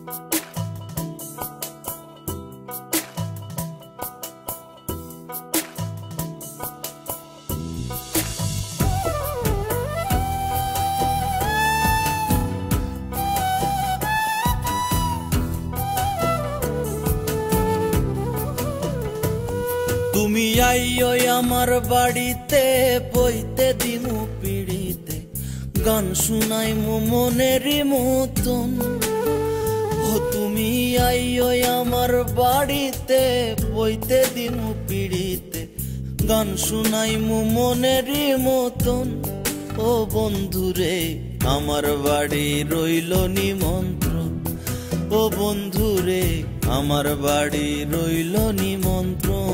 তুমি আইও আমার বাড়িতে বইতে দিমু পিড়িতে গান শুনাইমু মনেরই মতন। ও তুমি আইও আমার বাড়িতে বইতে দিমু পিড়িতে গান শুনাইমু মনেরই মতন। ও বন্ধুরে আমার বাড়ি রইল নিমন্ত্রণ। ও বন্ধুরে আমার বাড়ি রইল নিমন্ত্রণ।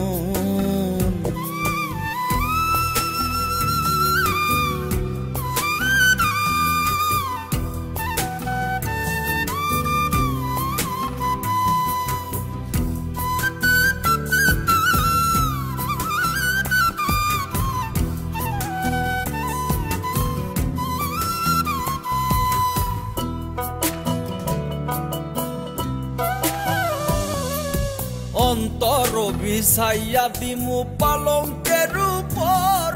অন্তর বিছাইয়া দিমু পালঙ্কের উপর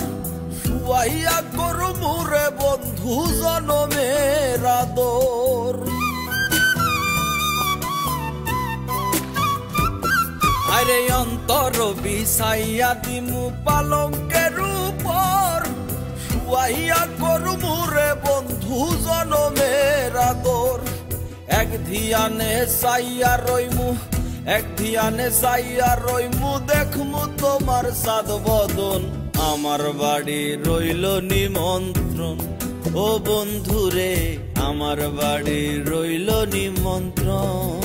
শুয়াইয়া করু মুরে বন্ধু জনমের আদর। আরে অন্তর বিছাইয়া দিমু পালঙ্কের উপর শুয়াইয়া করু মুরে বন্ধু জনমের আদর। এক ধিয়ানে চাইয়া রইমু এক ধিয়ানে চাইয়া রইমু দেখমু তোমার সাদ বদন। আমার বাড়ি রইল নিমন্ত্রণ। ও বন্ধুরে আমার বাড়ি রইল নিমন্ত্রণ।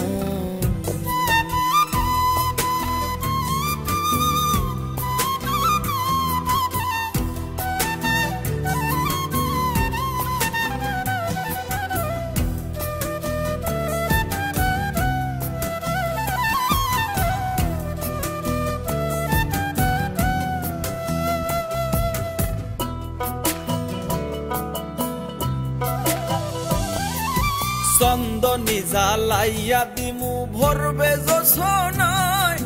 চন্দনী জ্বালাইয়া দিমু ভরবে জোছনায়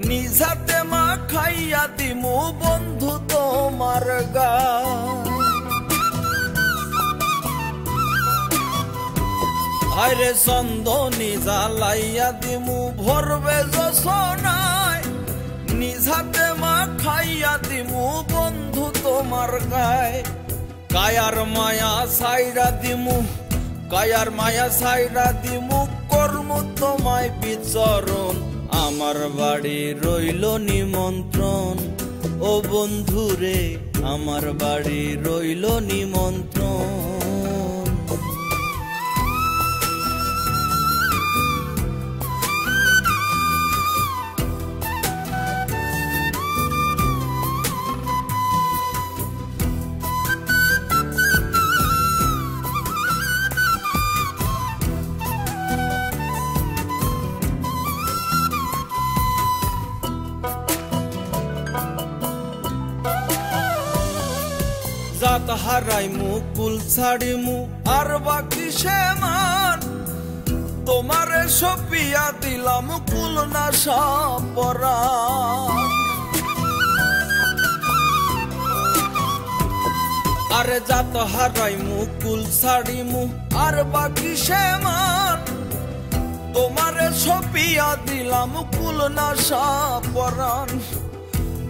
নিজাতে মা খাইয়া দিমু বন্ধু তোমার গায়। আরে চন্দনী জ্বালাইয়া দিমু ভরবে জোছনায় নিজাতে মা খাইয়া দিমু বন্ধু তোমার গায়। কায়ার মায়া সাইরা দিমু কায়ার মায়া সাইরা দিমু করমু তোমায় বিচরণ। আমার বাড়ি রইল নিমন্ত্রণ। ও বন্ধুরে আমার বাড়ি রইল নিমন্ত্রণ। জাত হারাইমু কুল ছাড়িমু আর বাকি সে মান। তোমারে সপিয়া দিলাম কুল না সাপরান। আরে জাত হারাইমু কুল ছাড়িমু আর বাকি সে মান। তোমারে সপিয়া দিলাম কুল না সাপরান।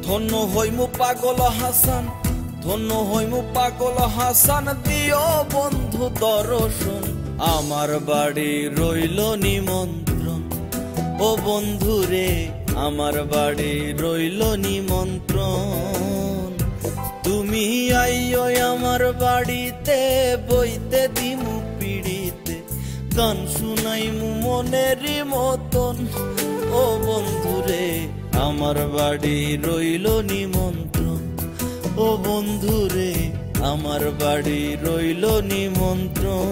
ধন্য হইমু পাগল হাসান ধন্য হইমু পাগল হাসান দিও বন্ধু দর্শন। আমার বাড়ি রইল নিমন্ত্রণ। ও বন্ধুরে আমার বাড়ি রইল নিমন্ত্রণ। তুমি আইও আমার বাড়িতে বইতে দিমু পিড়িতে গান শুনাইমু মনেরই মতন। ও বন্ধুরে আমার বাড়ি রইল নিমন্ত্রণ। ও বন্ধুরে আমার বাড়ি রইল নিমন্ত্রণ।